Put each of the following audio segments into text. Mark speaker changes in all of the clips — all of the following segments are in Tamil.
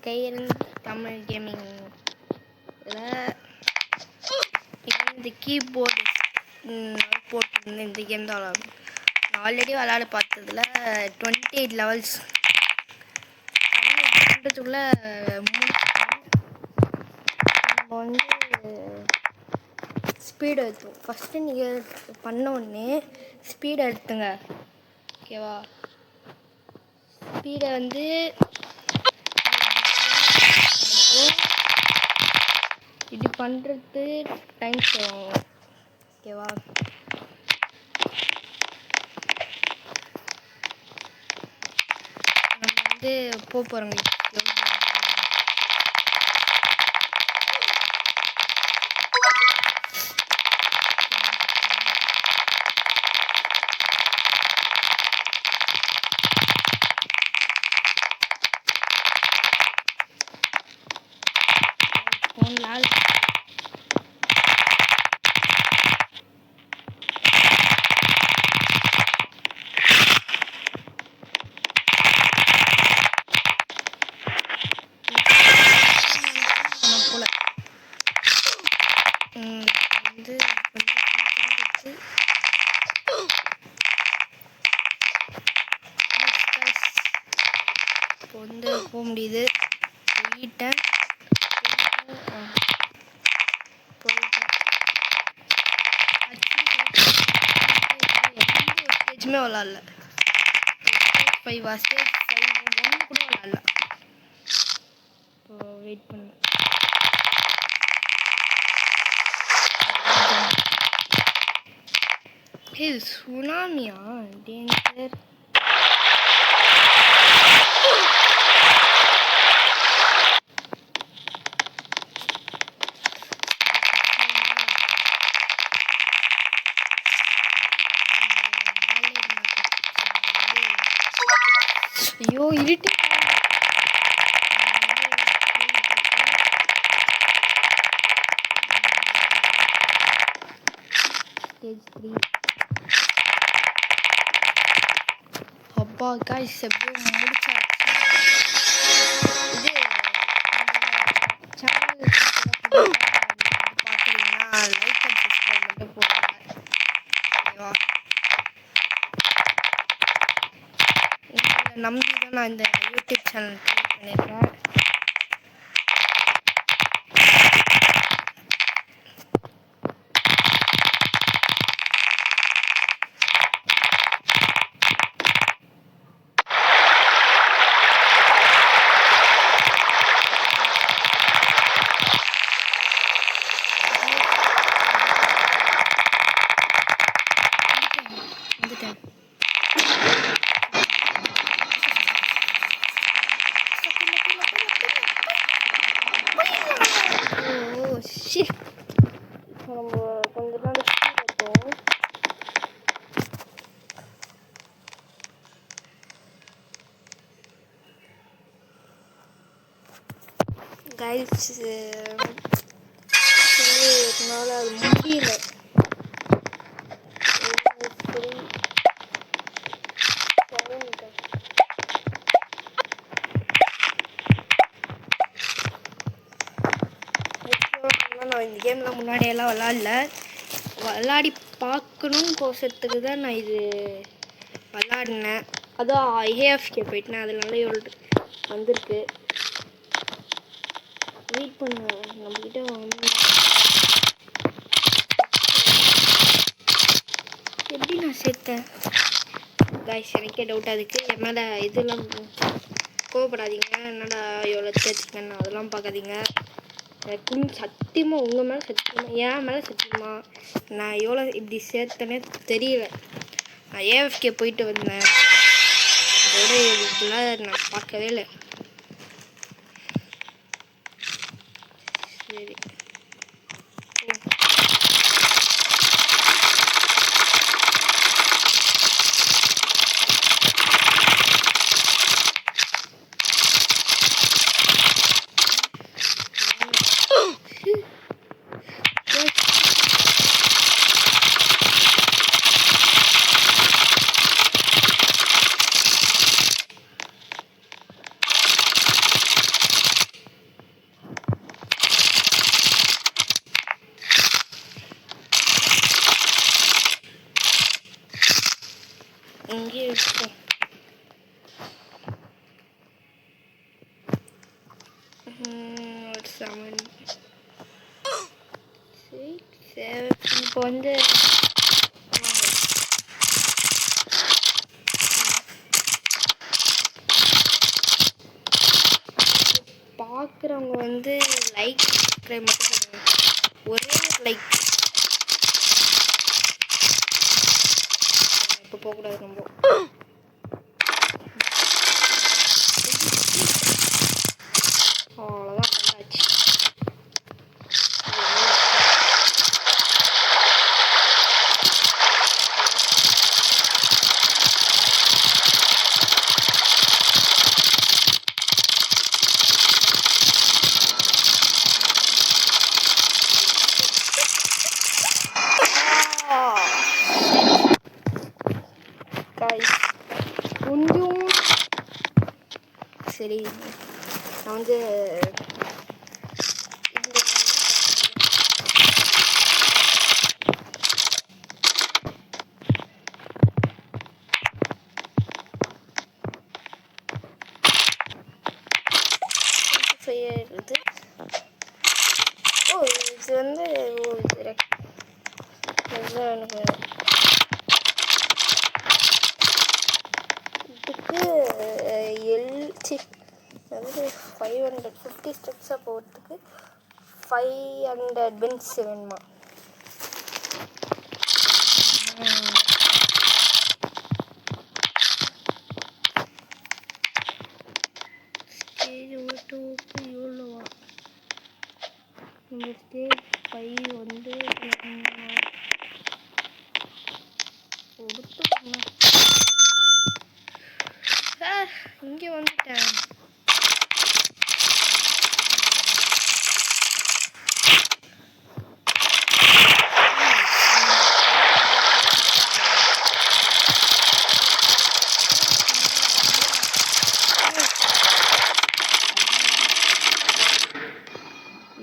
Speaker 1: கையன் தமிழ் கேமிங் இந்த கீபோர்டு போட்டு இந்த கேம் தான் விளாடும். நான் ஆல்ரெடி விளாட பார்த்ததுல 28 லெவல்ஸ் பண்ணுறதுக்குள்ளே நம்ம வந்து ஸ்பீடு எடுத்தோம். ஃபஸ்ட்டு நீங்கள் பண்ணோடனே ஸ்பீடை எடுத்துங்க, ஓகேவா? ஸ்பீடை வந்து இது பண்ணுறது டைம் செய்வோம், ஓகேவா? நம்ம வந்து போகிறோங்க ஃபோன்லாம் போல வந்து இப்போ வந்து போக முடியுது. போயிட்டேன் ஸ்டேஜுமே விளாட்ல. ஸ்டேஜ் 5 ஸ்டேஜ் 5 ஒன்று கூட விளாட்ல. இப்போ வெயிட் பண்ணு. இது சுனாமியா? டேஞ்சர். ஐயோ இருட்டு. ஸ்டேஜ் 3 அப்பா காய்ஸ் எப்படியும் முடிச்சாச்சு. இது சேனல் பார்க்குறீங்கன்னா லைக் அண்ட் சப்ஸ்கிரைப் மட்டும் போடுங்க, ஓகேவா? உங்களை நம்பி தான் நான் இந்த யூடியூப் சேனல் க்ரியேட் பண்ணியிருக்கேன். நம்ம கொஞ்ச நாள் எடுத்தோம். கைஸ் என்னால் அது முடியல. நான் இந்த கேம்லாம் முன்னாடியெல்லாம் விளாடி பார்க்கணும் கோசத்துக்கு தான் நான் இது விளாடினேன். அதான் ஏஎஃப்கே போயிட்டேன், அதனால எவ்வளோ வந்திருக்கு. வெயிட் பண்ண நம்மக்கிட்ட வந்து எப்படி நான் சேர்த்தேன் கைஸ், எனக்கே டவுட்டாக இருக்குது. என் மேலே இதெல்லாம் கோவப்படாதீங்க, என்னடா எவ்வளோ சேர்த்துக்கேன்னு அதெல்லாம் பார்க்காதீங்க. எனக்கு சத்தியமாக உங்கள் மேலே சத்தியமாக என் மேலே சத்தியமாக நான் எவ்வளோ இப்படி சேர்த்தனே தெரியல. நான் ஏஎஃப்கே போயிட்டு வந்தேன், அதோட இதெல்லாம் நான் பார்க்கவே இல்லை. சரி ஒரு 7 6 7. இப்போ வந்து பார்க்குறவங்க வந்து லைக் சப்ஸ்கிரைப் மட்டும் பண்ணுங்க. ஒரே ஒரு லைக். இப்போ போகக்கூடாது ரொம்ப. அவ்வளோதான் பண்ணாச்சு. கொஞ்சம் சரி நான் வந்து செய்யறது இது வந்து எனக்கு இதுக்கு அதாவது 550 ஸ்டெப்ஸாக போகிறதுக்கு 500 பென்ஸ் வேணுமா? ஸ்டேஜ் ஓட்டுக்கு எவ்வளோவா? இந்த ஸ்டேஜ் 5 வந்து இங்கே வந்துட்டேன்.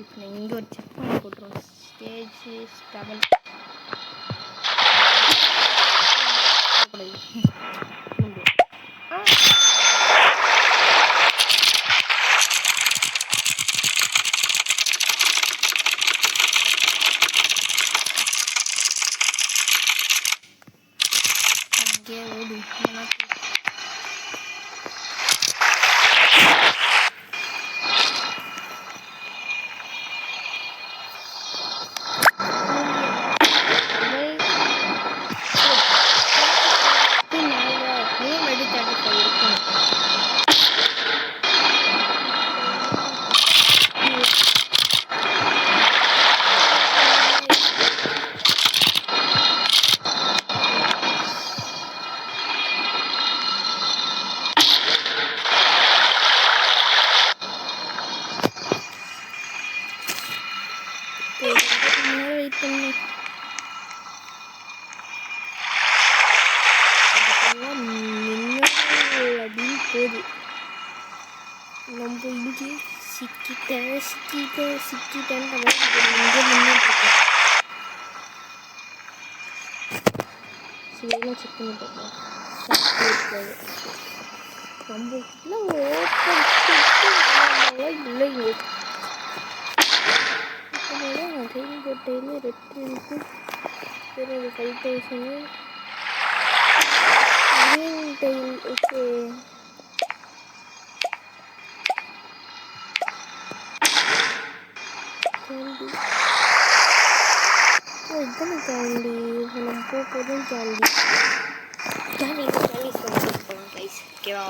Speaker 1: இப்போ இங்கே ஒரு செக் பண்ணி போட்டுருவோம். ஸ்டேஜ் 7 இங்கே ஓடு. வெயிட் பண்ணி அப்படின்னு போகுது. நம்ம இங்கே சிக்கிட்டேன்னு இங்கே நின்றுட்டுருக்கோம். சரியாக செக் பண்ணி பார்க்கலாம். நம்ம ஓப்பன் இல்லைங்க. ரெயின் கோட்டையில் ரெட்ரிக்கு 5000 green tail. ஓகே கேண்டி இதுதானே கேண்டி. நம்ம போகிறதும் கேண்டி சொல்லலாம் கைஸ். ஓகேவா?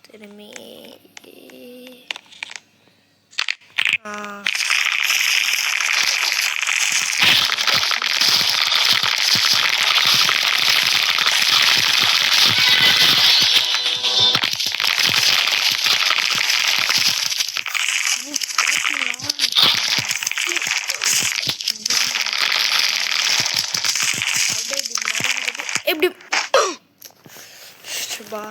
Speaker 1: திரும்பி எப்படி சுபா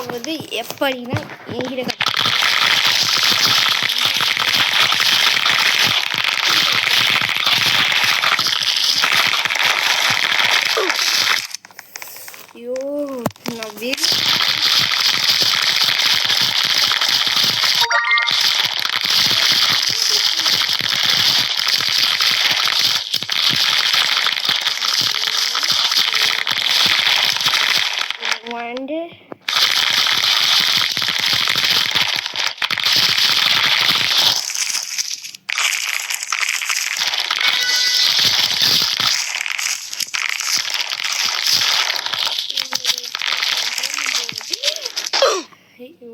Speaker 1: அதாவது எப்படின்னா எங்கிட்ட ஐயோ நான் வெறி வந்து ஐயோ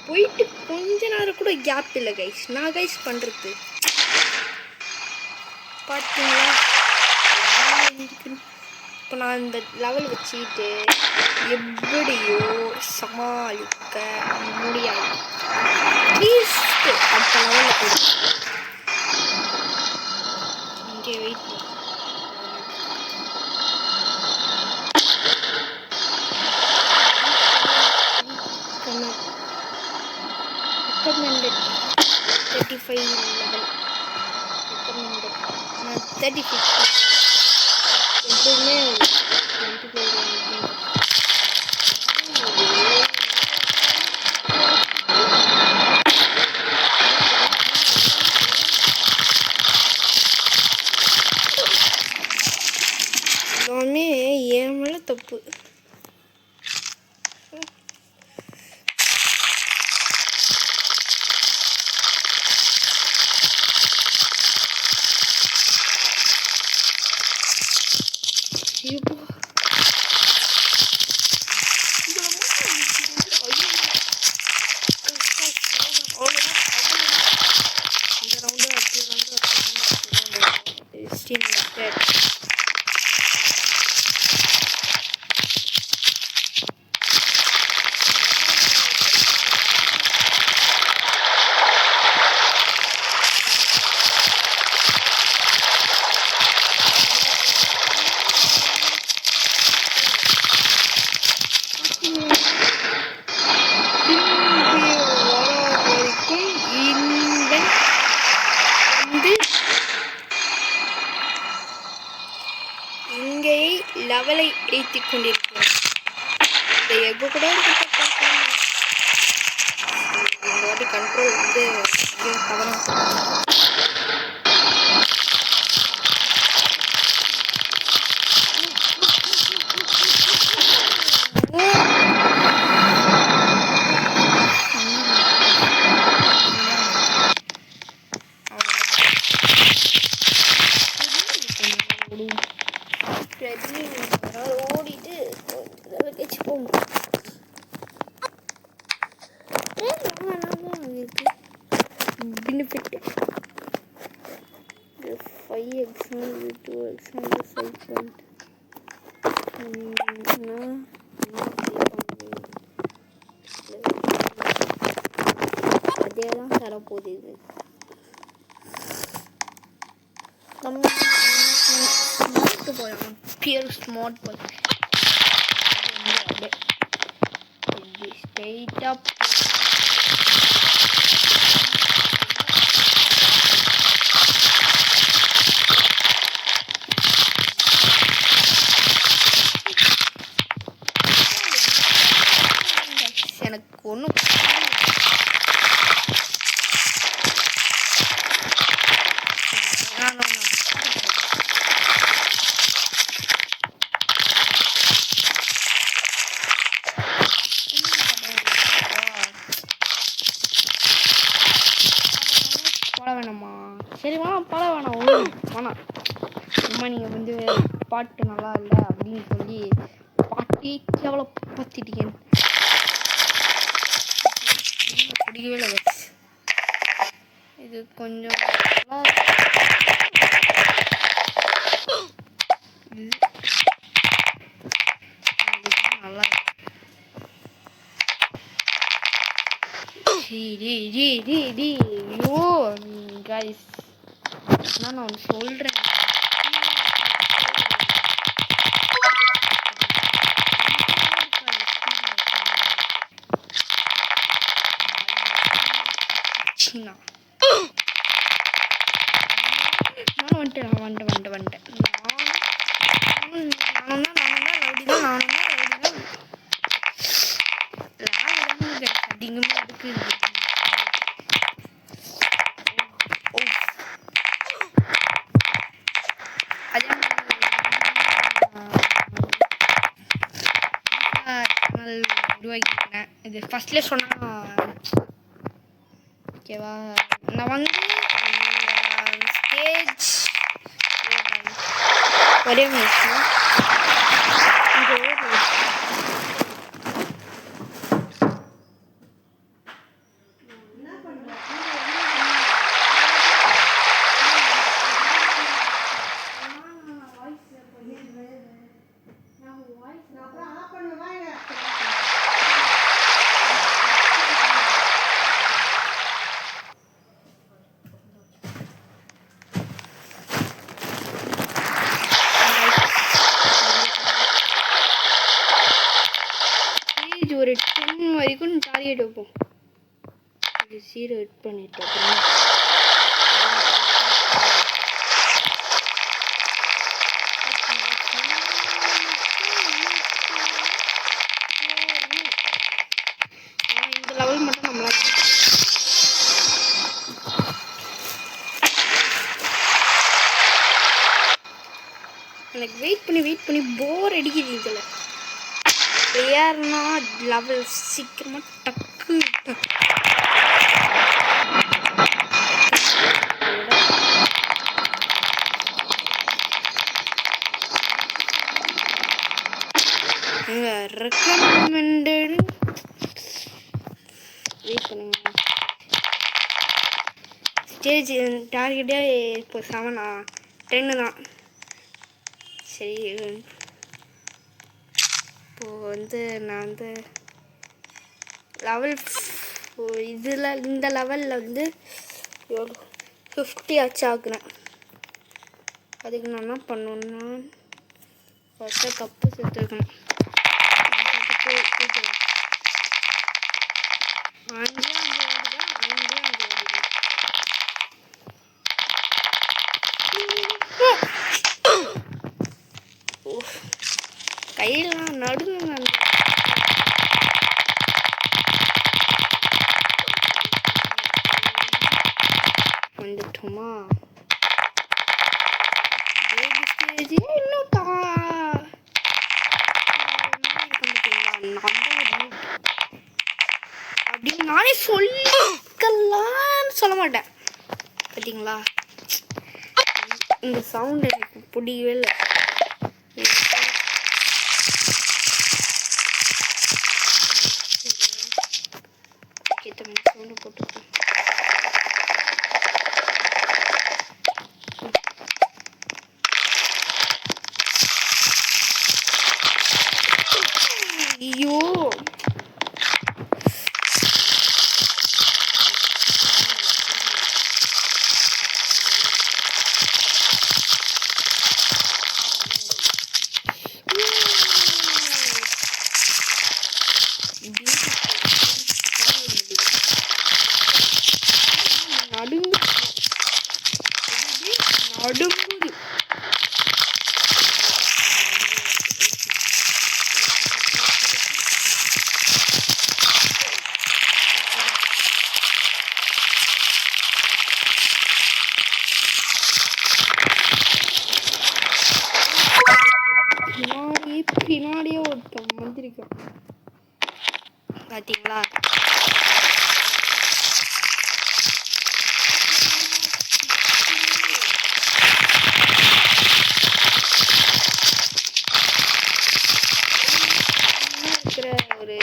Speaker 1: போயிட்டு கொஞ்ச நேரம் கூட கேப் இல்லை கைஸ். நான் கைஸ் பண்ணுறது பார்த்தீங்களா? இப்போ நான் இந்த லெவல் வச்சுக்கிட்டு எப்படியோ சமாளிக்க முடியாது. ப்ளீஸ் அடுத்த லெவலில் போய் இங்கே வெயிட் recommended 35 level recommended நான் 35 எப்பவுமே எல்லாமே என் மேலே தப்பு. லெவலை ஏற்றிக் கொண்டிருக்கிறோம். இந்த எக்கு கூட இந்த வாட்டி கண்ட்ரோல் வந்து கவனம். ஓடிட்டு போங்க. பெனிஃபிட் 5x 2x 5 அதேதான் தரப்போகுது. இது நம்ம போகலாம். பியர் ஸ்மார்ட் பஸ் ஸ்ட்ரெயிட்டா எனக்கு ஒன்றும் போட வேணாமா? சரி வேணாம், போட வேணாம், ஒன்றும் வேணாம். அம்மா நீங்கள் வந்து பாட்டு நல்லா இல்லை அப்படின்னு சொல்லி பாட்டே கேவலப்படுத்திட்டீங்க. பிடிக்கவே இல்லை. இது கொஞ்சம் நல்லா ஐயோ கைஸ், நான் ஒன்று சொல்கிறேன். உருவாக்கிக்கிறேன். இது ஃபர்ஸ்ட்ல சொன்னா ஓகேவா? நான் வந்து ஸ்டேஜ் ஒரே நிமிஷம் ஒரு 10 வரைக்கும் டார்கெட் வைப்போம். இது 0 ஹிட் பண்ணிட்டோம். இந்த லெவல் மட்டும் நம்மளால எனக்கு வெயிட் பண்ணி போர் அடிக்குது. இதில் ஏர்னா லெவல் சீக்கிரமாக டக்கு ரெக்கமெண்டட். வெயிட் பண்ணுங்க. ஸ்டேஜ் டார்கெட்டே இப்போ 7 10 தான். சரி, இப்போது வந்து நான் வந்து லெவல் இதில் இந்த லெவலில் வந்து எவ்வளோ 50 ஆகுறேன். அதுக்கு நான் என்ன பண்ணணுன்னா ஃபஸ்ட்டு கப்பு சேர்த்துருக்கணும். கையெல்லாம் நடுங்க. வந்துட்டோமா? இன்னும் அப்படின்னு நானே சொல்லலான்னு சொல்ல மாட்டேன். பார்த்தீங்களா? இந்த சவுண்ட் எனக்கு பிடிக்கவே இல்லை. சவுண்டு போட்டுருக்கேன். ஐயோ நடுங்குது. மந்திரிக்கும் பார்த்தீங்களா? இருக்கிற ஒரு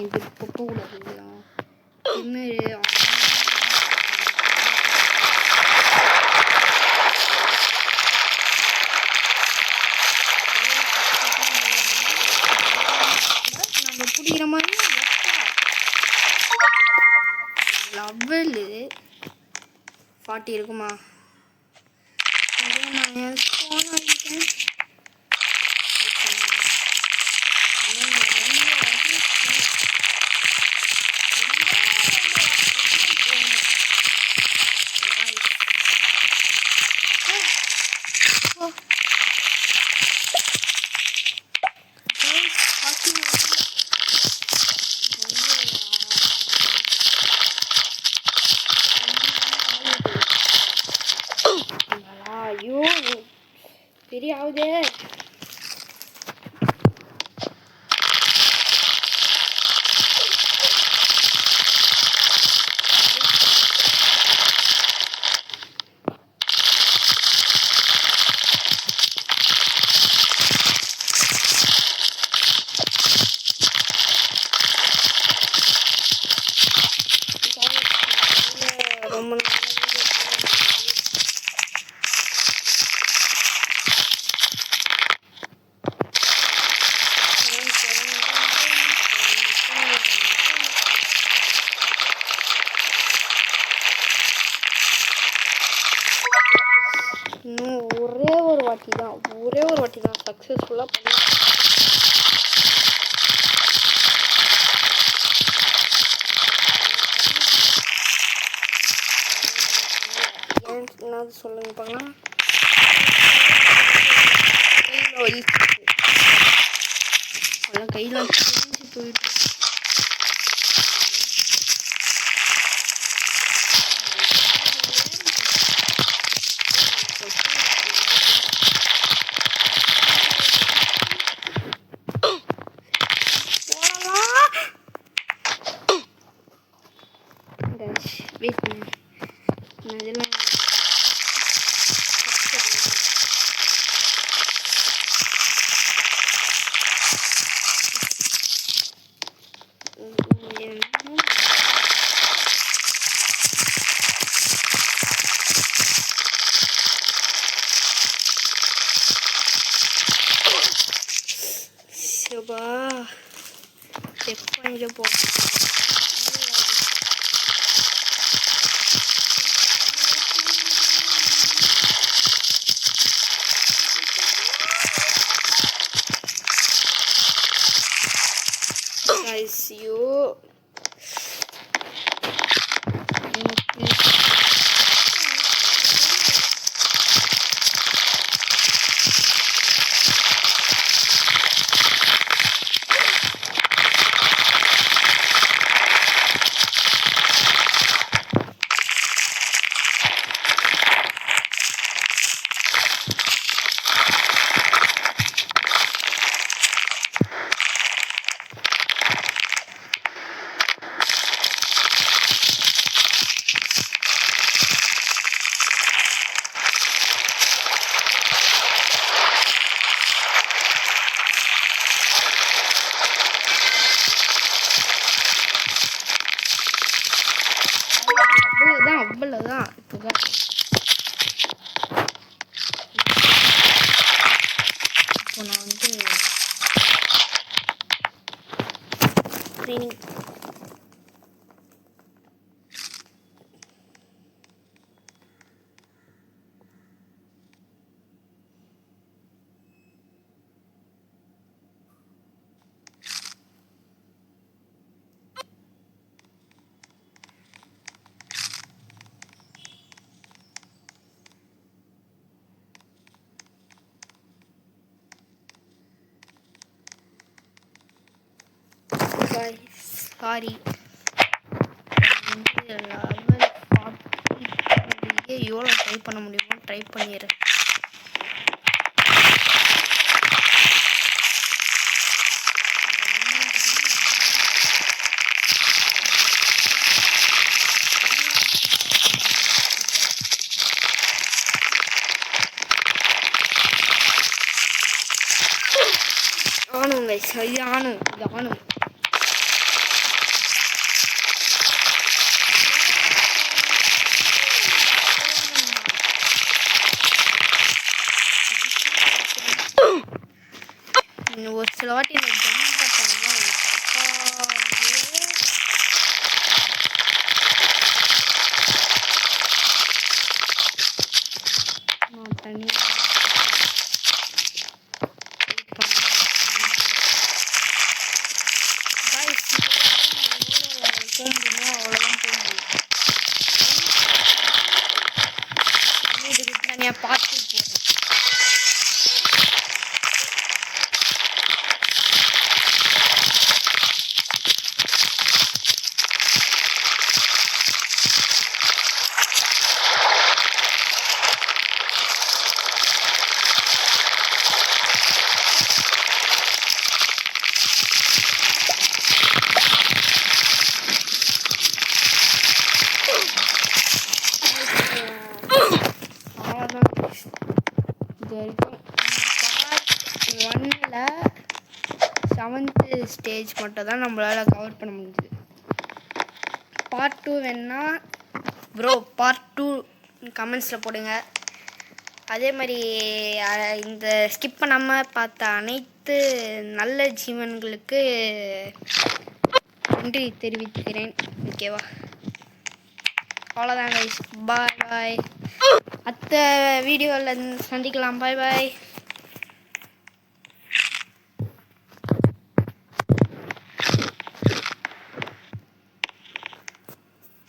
Speaker 1: இது போகக்கூடாது இல்லையா? என்ன நம்ம பிடிக்கிற மாதிரி லெவலு 40 இருக்குமா? நான் ஃபோன் வாங்கிட்டேன். ஐயோ தெரியாதே. ரொம்ப இன்னும் ஒரே ஒரு வாட்டி தான் சக்ஸஸ்ஃபுல்லாக பண்ணி என்னது சொல்லுங்க பார்க்கலாம். கையில் வச்சு போயிட்டு வெயிட் பண்ணு. இதெல்லாம் சிவா செக் பண்ணிட்டு போ. Guys, you அவ்வளோதான் இப்போதான். இப்போ நான் வந்து ட்ரைனிங் காய்ஸ் சாரி. வந்து லெவல் 40 எவ்வளோ ட்ரை பண்ண முடியுமோ ட்ரை பண்ணிடுறேன். ஆனும் கைஸ், இது ஆனும், இது ஆனும். ஒரு சில வாட்டி இந்த ஜம்ப் பட்டன்லாம் தனி அவ்வளோதான் போகுது. இதுக்கு தனியாக பார்த்து போகிறேன். இது வரைக்கும் பார்ட் 1ல் 7th ஸ்டேஜ் மட்டும் தான் நம்மளால் கவர் பண்ண முடிஞ்சுது. பார்ட் 2 வேணுன்னா ப்ரோ பார்ட் 2 கமெண்ட்ஸில் போடுங்க. அதே மாதிரி இந்த ஸ்கிப் பண்ணாமல் பார்த்த அனைத்து நல்ல ஜீவன்களுக்கு நன்றி தெரிவிக்கிறேன். ஓகேவா? அவ்வளோதான் கைஸ், பாய் பாய். அடுத்த வீடியோவில் சந்திக்கலாம். பாய் பாய்.